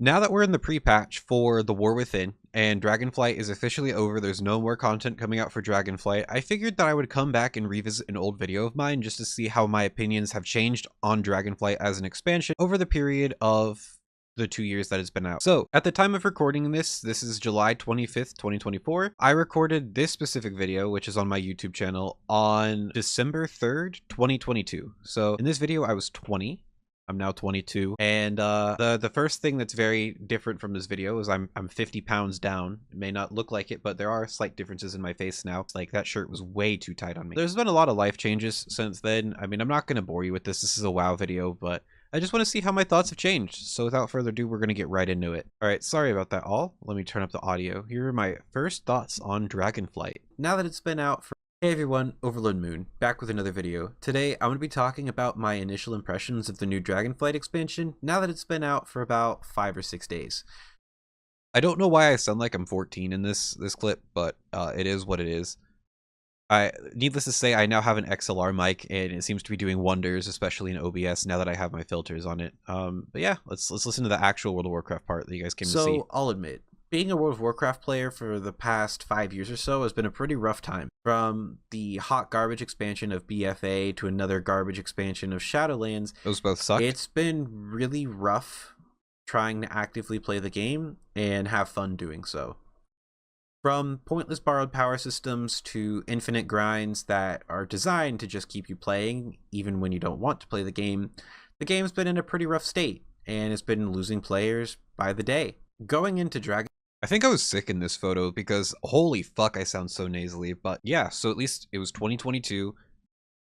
Now that we're in the pre-patch for The War Within, and Dragonflight is officially over, there's no more content coming out for Dragonflight, I figured that I would come back and revisit an old video of mine just to see how my opinions have changed on Dragonflight as an expansion over the period of the 2 years that it's been out. So, at the time of recording this is July 25th, 2024. I recorded this specific video, which is on my YouTube channel, on December 3rd, 2022. So, in this video, I was 20. I'm now 22, and the first thing that's very different from this video is I'm 50 pounds down. It may not look like it, but there are slight differences in my face now. Like, that shirt was way too tight on me. There's been a lot of life changes since then. I mean, I'm not going to bore you with this. This is a WoW video, but I just want to see how my thoughts have changed. So without further ado, we're going to get right into it. All right, sorry about that all. Let me turn up the audio. Here are my first thoughts on Dragonflight. Now that it's been out for... Hey everyone, Overlord Moon, back with another video. Today, I'm going to be talking about my initial impressions of the new Dragonflight expansion, now that it's been out for about 5 or 6 days. I don't know why I sound like I'm 14 in this clip, but it is what it is. Needless to say, I now have an XLR mic, and it seems to be doing wonders, especially in OBS, now that I have my filters on it. But yeah, let's listen to the actual World of Warcraft part that you guys came to see. So, I'll admit, being a World of Warcraft player for the past 5 years or so has been a pretty rough time. From the hot garbage expansion of BFA to another garbage expansion of Shadowlands. Those both sucked. It's been really rough trying to actively play the game and have fun doing so. From pointless borrowed power systems to infinite grinds that are designed to just keep you playing even when you don't want to play the game's been in a pretty rough state, and it's been losing players by the day. Going into Dragon... I think I was sick in this photo because holy fuck, I sound so nasally. But yeah, so at least it was 2022.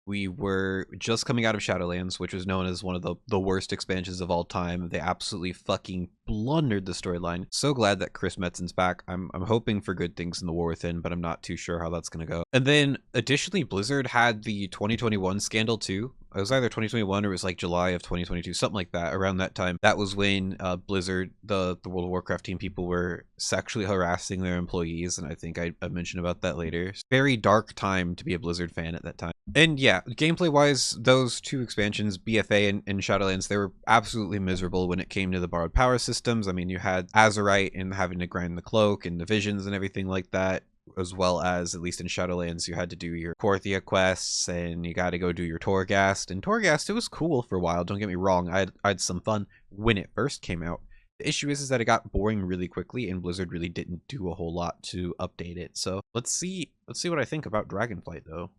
We were just coming out of Shadowlands, which was known as one of the worst expansions of all time. They absolutely fucking blundered the storyline. So glad that Chris Metzen's back. I'm hoping for good things in The War Within, but I'm not too sure how that's going to go. And then additionally, Blizzard had the 2021 scandal too. It was either 2021 or it was like July of 2022, something like that, around that time. That was when Blizzard, the World of Warcraft team people, were sexually harassing their employees, and I think I mentioned about that later. Very dark time to be a Blizzard fan at that time. And yeah, gameplay-wise, those two expansions, BFA and Shadowlands, they were absolutely miserable when it came to the borrowed power systems. I mean, you had Azerite and having to grind the cloak and the visions and everything like that, as well as, at least in Shadowlands, you had to do your Korthia quests, and you got to go do your Torghast. And Torghast, it was cool for a while, don't get me wrong. I had some fun when it first came out. The issue is that it got boring really quickly, and Blizzard really didn't do a whole lot to update it. So let's see what I think about Dragonflight, though.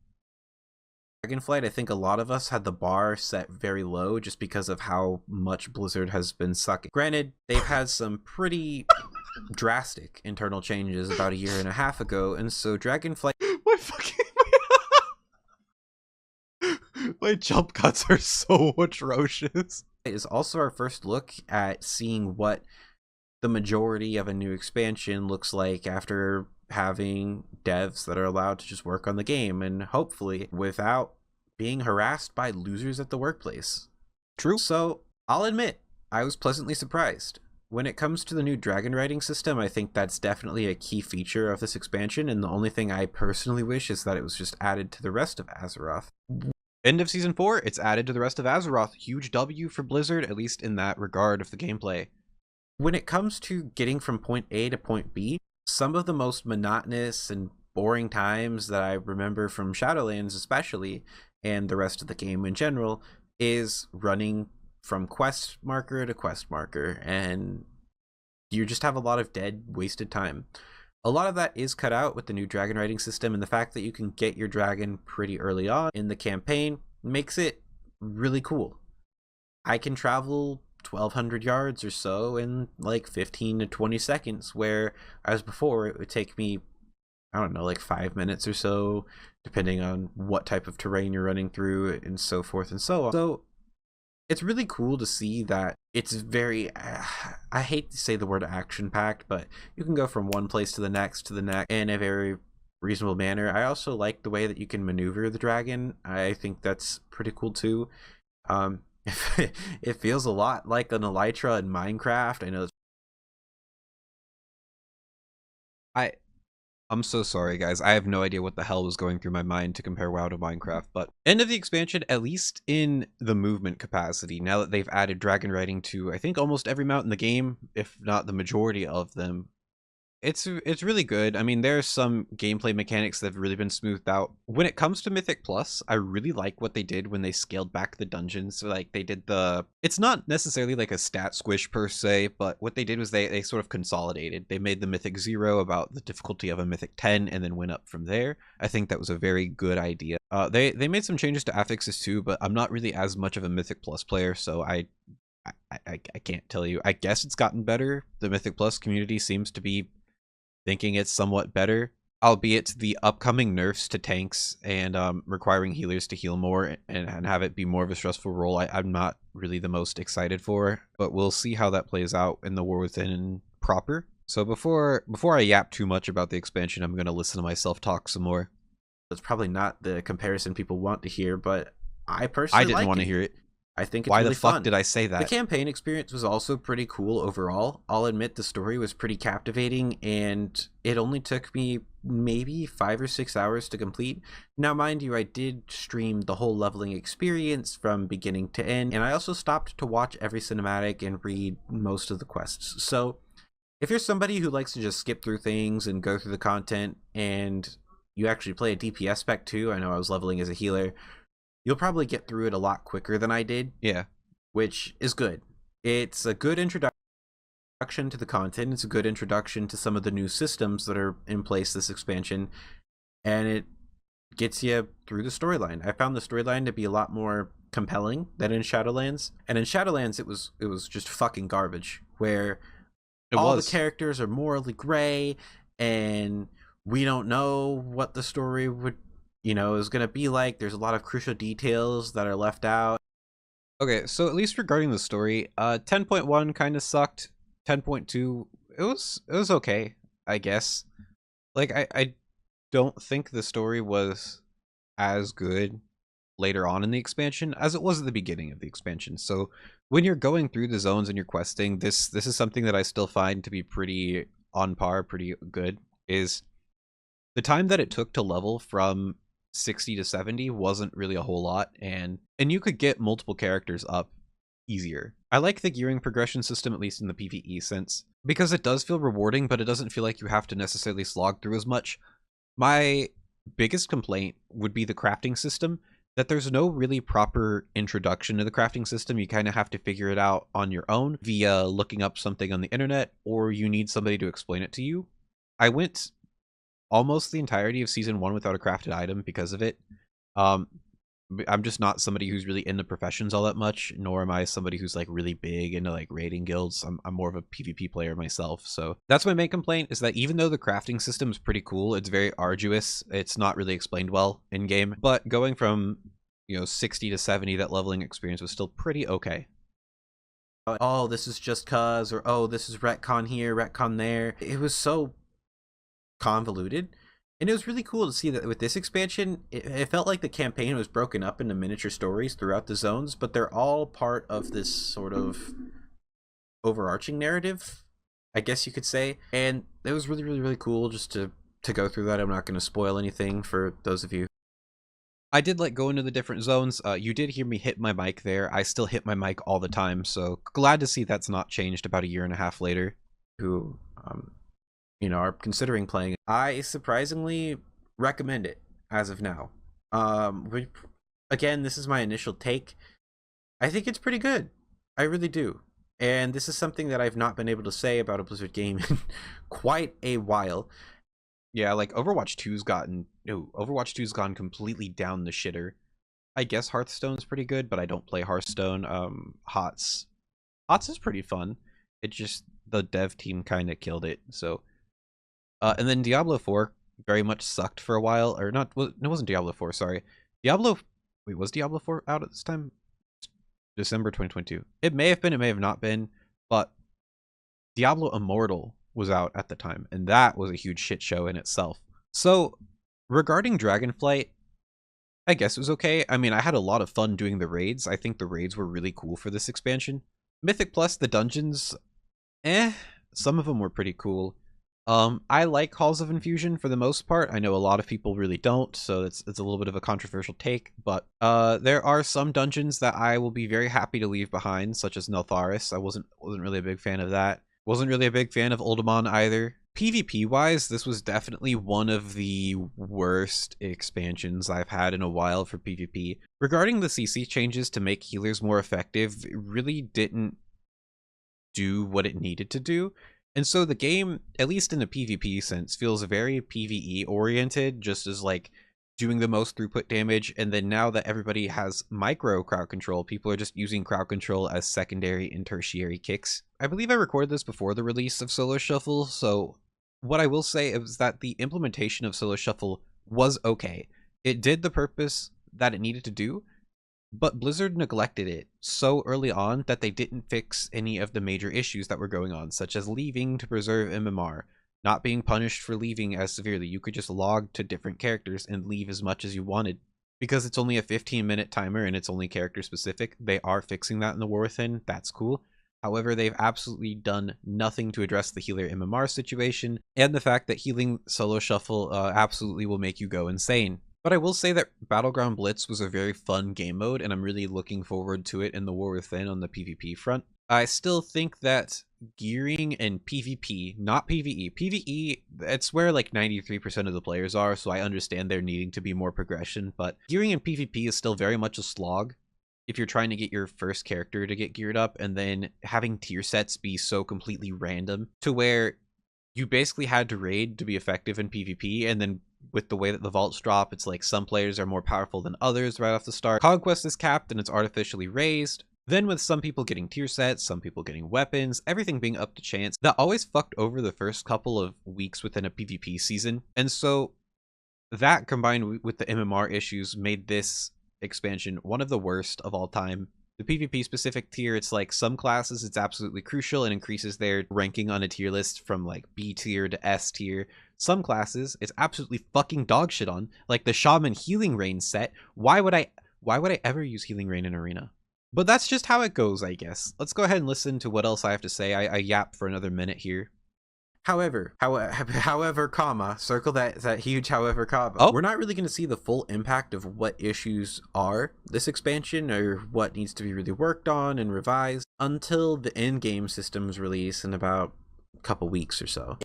Dragonflight, I think a lot of us had the bar set very low just because of how much Blizzard has been sucking. Granted, they've had some pretty drastic internal changes about 1.5 years ago, and so Dragonflight... My fucking... My jump cuts are so atrocious. It is also our first look at seeing what the majority of a new expansion looks like after having devs that are allowed to just work on the game, and hopefully without being harassed by losers at the workplace. True. So, I'll admit, I was pleasantly surprised. When it comes to the new dragon riding system, I think that's definitely a key feature of this expansion, and the only thing I personally wish is that it was just added to the rest of Azeroth. End of Season 4, it's added to the rest of Azeroth. Huge W for Blizzard, at least in that regard of the gameplay. When it comes to getting from point A to point B, some of the most monotonous and boring times that I remember from Shadowlands especially, and the rest of the game in general, is running from quest marker to quest marker, and you just have a lot of dead, wasted time. A lot of that is cut out with the new dragon riding system, and the fact that you can get your dragon pretty early on in the campaign makes it really cool. I can travel 1,200 yards or so in like 15 to 20 seconds, where as before it would take me, I don't know, like 5 minutes or so, depending on what type of terrain you're running through and so forth and so on. So it's really cool to see that it's very, I hate to say the word action-packed, but you can go from one place to the next in a very reasonable manner. I also like the way that you can maneuver the dragon. I think that's pretty cool too. It feels a lot like an Elytra in Minecraft. I know I'm so sorry, guys. I have no idea what the hell was going through my mind to compare WoW to Minecraft, but end of the expansion, at least in the movement capacity, now that they've added dragon riding to, I think, almost every mount in the game, if not the majority of them. It's really good. I mean, there's some gameplay mechanics that have really been smoothed out. When it comes to Mythic Plus, I really like what they did when they scaled back the dungeons. So, like, they did the... It's not necessarily like a stat squish per se, but what they did was they sort of consolidated. They made the Mythic 0 about the difficulty of a Mythic 10 and then went up from there. I think that was a very good idea. They made some changes to affixes too, but I'm not really as much of a Mythic Plus player, so I can't tell you. I guess it's gotten better. The Mythic Plus community seems to be thinking it's somewhat better, albeit the upcoming nerfs to tanks and requiring healers to heal more and have it be more of a stressful role, I'm not really the most excited for, but we'll see how that plays out in the War Within proper. So before I yap too much about the expansion, I'm going to listen to myself talk some more. It's probably not the comparison people want to hear, but I personally I didn't want to hear it. I think it's Why really the fuck fun. did I say that? The campaign experience was also pretty cool overall. I'll admit the story was pretty captivating, and it only took me maybe 5 or 6 hours to complete. Now, mind you, I did stream the whole leveling experience from beginning to end, and I also stopped to watch every cinematic and read most of the quests. So, if you're somebody who likes to just skip through things and go through the content, and you actually play a DPS spec too, I know I was leveling as a healer, you'll probably get through it a lot quicker than I did. Yeah. Which is good. It's a good introduction to the content. It's a good introduction to some of the new systems that are in place this expansion. And it gets you through the storyline. I found the storyline to be a lot more compelling than in Shadowlands. And in Shadowlands, it was just fucking garbage. Where all the characters are morally gray and we don't know what the story would is going to be like. There's a lot of crucial details that are left out. Okay, so at least regarding the story, 10.1 kind of sucked. 10.2, it was okay, I guess. Like, I don't think the story was as good later on in the expansion as it was at the beginning of the expansion. So when you're going through the zones and you're questing, this is something that I still find to be pretty on par, pretty good, is the time that it took to level from 60 to 70 wasn't really a whole lot, and you could get multiple characters up easier. I like the gearing progression system, at least in the PvE sense, because it does feel rewarding, but it doesn't feel like you have to necessarily slog through as much. My biggest complaint would be the crafting system, that there's no really proper introduction to the crafting system. You kind of have to figure it out on your own via looking up something on the internet, or you need somebody to explain it to you. I went almost the entirety of season 1 without a crafted item because of it. I'm just not somebody who's really into professions all that much, nor am I somebody who's like really big into like raiding guilds. I'm more of a PvP player myself. So that's my main complaint, is that even though the crafting system is pretty cool, it's very arduous. It's not really explained well in game, but going from 60 to 70, that leveling experience was still pretty okay. Oh, this is just cuz, or oh, this is retcon here, retcon there. It was so convoluted, and it was really cool to see that with this expansion it felt like the campaign was broken up into miniature stories throughout the zones, but they're all part of this sort of overarching narrative, I guess you could say, and it was really cool just to go through that. I'm not going to spoil anything for those of you. I did like go into the different zones. You did hear me hit my mic there. I still hit my mic all the time, so glad to see that's not changed about a year and a half later. Who are considering playing it. I surprisingly recommend it as of now. Again, this is my initial take. I think it's pretty good. I really do. And this is something that I've not been able to say about a Blizzard game in quite a while. Yeah, like Overwatch 2's gone completely down the shitter. I guess Hearthstone's pretty good, but I don't play Hearthstone. HOTS is pretty fun. It just, the dev team kind of killed it, so... and then Diablo 4 very much sucked for a while, or not, it wasn't Diablo 4, sorry. Wait, was Diablo 4 out at this time? December 2022. It may have been, it may have not been, but Diablo Immortal was out at the time, and that was a huge shit show in itself. So, regarding Dragonflight, I guess it was okay. I mean, I had a lot of fun doing the raids. I think the raids were really cool for this expansion. Mythic Plus, the dungeons, some of them were pretty cool. I like Halls of Infusion for the most part. I know a lot of people really don't, so it's a little bit of a controversial take, but there are some dungeons that I will be very happy to leave behind, such as Neltharis. I wasn't really a big fan of that. Wasn't really a big fan of Oldemon either. PvP wise, this was definitely one of the worst expansions I've had in a while for PvP. Regarding the CC changes to make healers more effective, it really didn't do what it needed to do. And so the game, at least in the PvP sense, feels very PvE oriented, just as like doing the most throughput damage. And then now that everybody has micro crowd control, people are just using crowd control as secondary and tertiary kicks. I believe I recorded this before the release of Solo Shuffle, so what I will say is that the implementation of Solo Shuffle was okay. It did the purpose that it needed to do, but Blizzard neglected it so early on that they didn't fix any of the major issues that were going on, such as leaving to preserve MMR, not being punished for leaving as severely. You could just log to different characters and leave as much as you wanted. Because it's only a 15-minute timer and it's only character specific, they are fixing that in the War Within. That's cool. However, they've absolutely done nothing to address the healer MMR situation, and the fact that healing Solo Shuffle absolutely will make you go insane. But I will say that Battleground Blitz was a very fun game mode, and I'm really looking forward to it in the War Within on the PvP front. I still think that gearing and PvP, not PvE. PvE, it's where like 93% of the players are, so I understand there needing to be more progression, but gearing in PvP is still very much a slog. If you're trying to get your first character to get geared up, and then having tier sets be so completely random to where you basically had to raid to be effective in PvP, and then with the way that the vaults drop, it's like some players are more powerful than others right off the start. Conquest is capped and it's artificially raised. Then with some people getting tier sets, some people getting weapons, everything being up to chance, that always fucked over the first couple of weeks within a PvP season. And so that combined with the MMR issues made this expansion one of the worst of all time. The PvP specific tier, it's like some classes it's absolutely crucial and increases their ranking on a tier list from like B tier to S tier. Some classes it's absolutely fucking dog shit on, like the Shaman Healing Rain set. Why would I ever use Healing Rain in Arena? But that's just how it goes, I guess. Let's go ahead and listen to what else I have to say. I yap for another minute here. However, comma, circle that huge however, comma. Oh. We're not really going to see the full impact of what issues are this expansion or what needs to be really worked on and revised until the in-game systems release in about a couple weeks or so.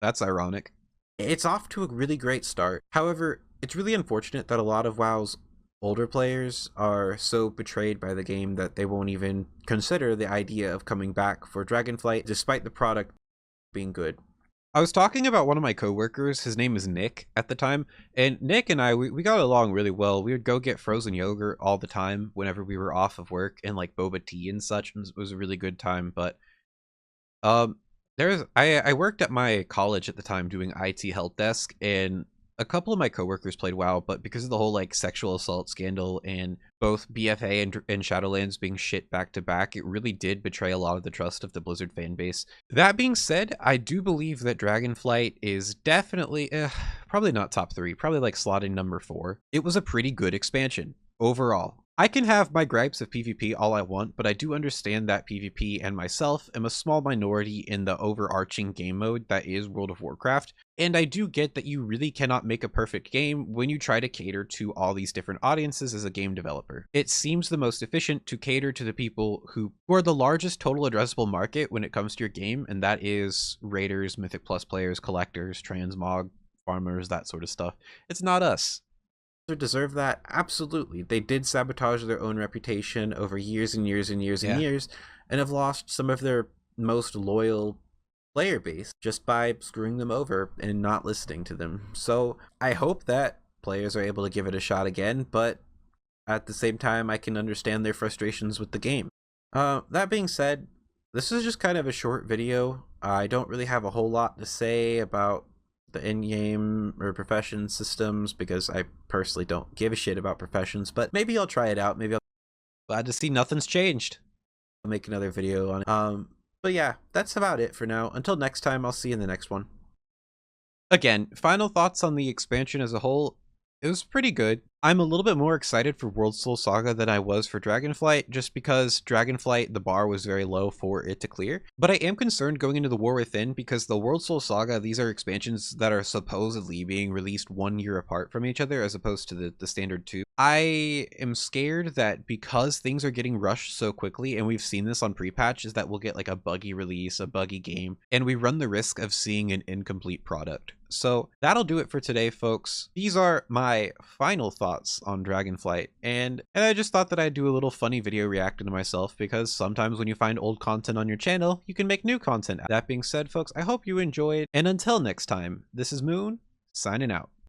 That's ironic. It's off to a really great start. However, it's really unfortunate that a lot of WoW's older players are so betrayed by the game that they won't even consider the idea of coming back for Dragonflight despite the product being good. I was talking about one of my coworkers, his name is Nick at the time, and Nick and I, we got along really well. We would go get frozen yogurt all the time whenever we were off of work, and like boba tea and such. It was a really good time. But I worked at my college at the time doing IT help desk, and a couple of my coworkers played WoW, but because of the whole like sexual assault scandal and both BFA and Shadowlands being shit back to back, it really did betray a lot of the trust of the Blizzard fan base. That being said, I do believe that Dragonflight is definitely, probably not top 3, probably like slotting number 4. It was a pretty good expansion overall. I can have my gripes of PvP all I want, but I do understand that PvP and myself am a small minority in the overarching game mode that is World of Warcraft, and I do get that you really cannot make a perfect game when you try to cater to all these different audiences as a game developer. It seems the most efficient to cater to the people who are the largest total addressable market when it comes to your game, and that is raiders, Mythic Plus players, collectors, transmog, farmers, that sort of stuff. It's not us. Deserve that? Absolutely. They did sabotage their own reputation over years and years and years and years, and have lost some of their most loyal player base just by screwing them over and not listening to them. So I hope that players are able to give it a shot again, but at the same time I can understand their frustrations with the game. That being said, this is just kind of a short video. I don't really have a whole lot to say about the in-game or profession systems because I personally don't give a shit about professions, but maybe I'll try it out. Maybe I'll Glad to see nothing's changed. make another video on it. But yeah, that's about it for now. Until next time, I'll see you in the next one. Again, final thoughts on the expansion as a whole. It was pretty good. I'm a little bit more excited for World Soul Saga than I was for Dragonflight, just because Dragonflight, the bar was very low for it to clear. But I am concerned going into the War Within because the World Soul Saga, these are expansions that are supposedly being released 1 year apart from each other as opposed to the standard 2. I am scared that because things are getting rushed so quickly, and we've seen this on pre-patch, is that we'll get like a buggy release, a buggy game, and we run the risk of seeing an incomplete product. So that'll do it for today, folks. These are my final thoughts on Dragonflight, and I just thought that I'd do a little funny video reacting to myself, because sometimes when you find old content on your channel, you can make new content. That being said, folks, I hope you enjoyed, and until next time, this is Moon, signing out.